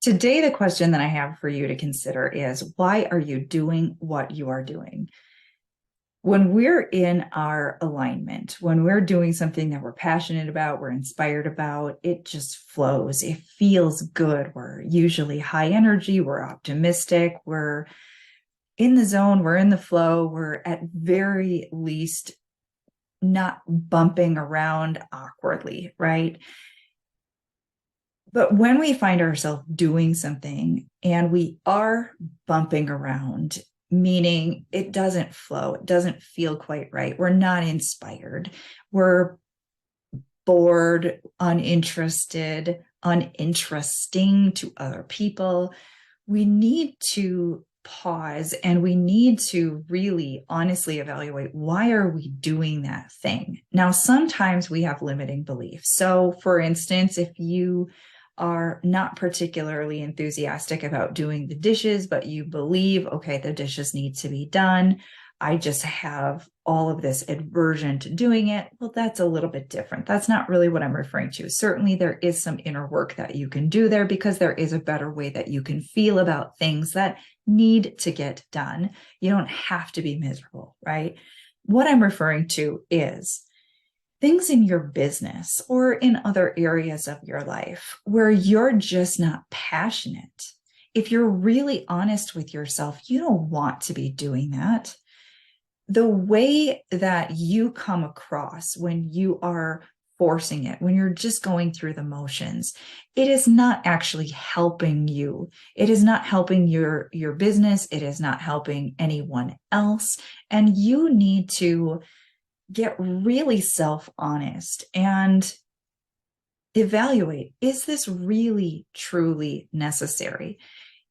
Today, the question that I have for you to consider is, why are you doing what you are doing? When we're in our alignment, when we're doing something that we're passionate about, we're inspired about, it just flows. It feels good. We're usually high energy. We're optimistic. We're in the zone. We're in the flow. We're at very least not bumping around awkwardly, right? But when we find ourselves doing something and we are bumping around, meaning it doesn't flow, it doesn't feel quite right, we're not inspired, we're bored, uninterested, uninteresting to other people, we need to pause and we need to really honestly evaluate, why are we doing that thing? Now, sometimes we have limiting beliefs. So, for instance, if you are not particularly enthusiastic about doing the dishes, but you believe, okay, the dishes need to be done, I just have all of this aversion to doing it. Well, that's a little bit different. That's not really what I'm referring to. Certainly, there is some inner work that you can do there because there is a better way that you can feel about things that need to get done. You don't have to be miserable, right? What I'm referring to is things in your business or in other areas of your life where you're just not passionate. If you're really honest with yourself, you don't want to be doing that. The way that you come across when you are forcing it, when you're just going through the motions, it is not actually helping you. It is not helping your business. It is not helping anyone else. And you need to get really self-honest and evaluate, is this really truly necessary?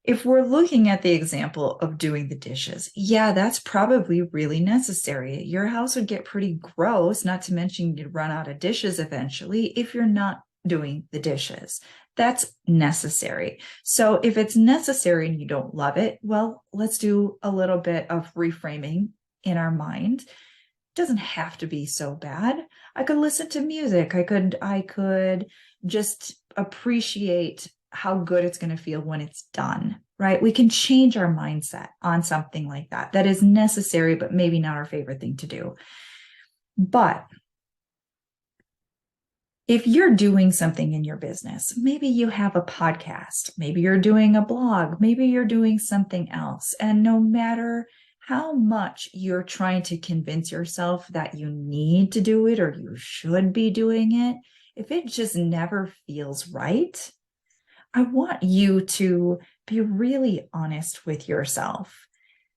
If we're looking at the example of doing the dishes, yeah, that's probably really necessary. Your house would get pretty gross, not to mention you'd run out of dishes eventually if you're not doing the dishes. That's necessary. So if it's necessary and you don't love it, well, let's do a little bit of reframing in our mind. It doesn't have to be so bad. I could listen to music. I could just appreciate how good it's going to feel when it's done, right? We can change our mindset on something like that. That is necessary, but maybe not our favorite thing to do. But if you're doing something in your business, maybe you have a podcast, maybe you're doing a blog, maybe you're doing something else. And no matter how much you're trying to convince yourself that you need to do it or you should be doing it, if it just never feels right, I want you to be really honest with yourself.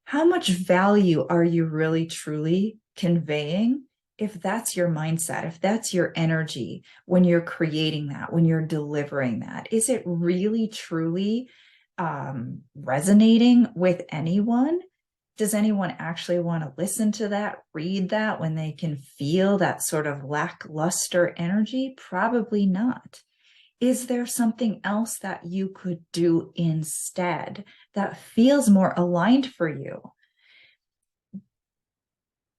How much value are you really truly conveying if that's your mindset, if that's your energy when you're creating that, when you're delivering that? Is it really truly resonating with anyone? Does anyone actually want to listen to that, read that when they can feel that sort of lackluster energy? Probably not. Is there something else that you could do instead that feels more aligned for you?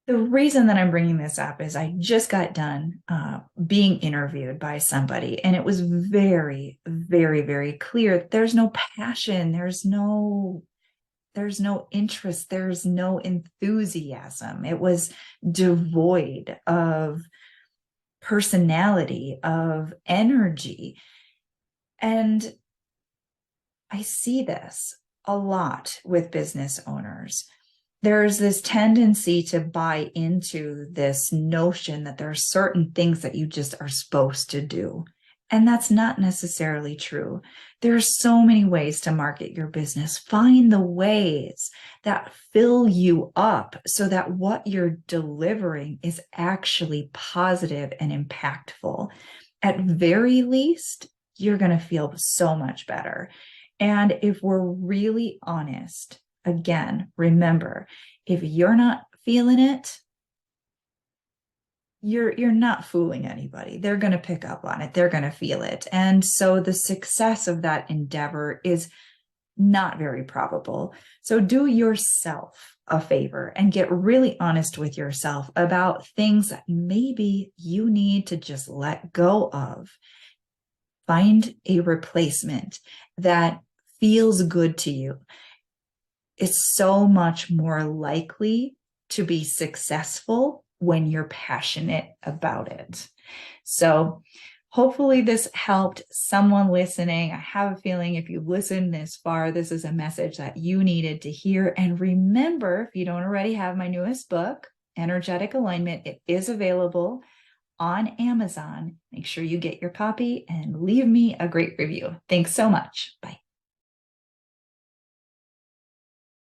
The reason that I'm bringing this up is I just got done being interviewed by somebody, and it was very, very, very clear. There's no passion. There's no interest. There's no enthusiasm. It was devoid of personality, of energy. And I see this a lot with business owners. There's this tendency to buy into this notion that there are certain things that you just are supposed to do. And that's not necessarily true. There are so many ways to market your business. Find the ways that fill you up so that what you're delivering is actually positive and impactful. At very least, you're going to feel so much better. And if we're really honest, again, remember, if you're not feeling it, you're not fooling anybody. They're going to pick up on it. They're going to feel it. And so the success of that endeavor is not very probable. So do yourself a favor and get really honest with yourself about things that maybe you need to just let go of. Find a replacement that feels good to you, it's so much more likely to be successful when you're passionate about it. So hopefully this helped someone listening. I have a feeling if you've listened this far, this is a message that you needed to hear. And remember, if you don't already have my newest book, Energetic Alignment, it is available on Amazon. Make sure you get your copy and leave me a great review. Thanks so much. Bye.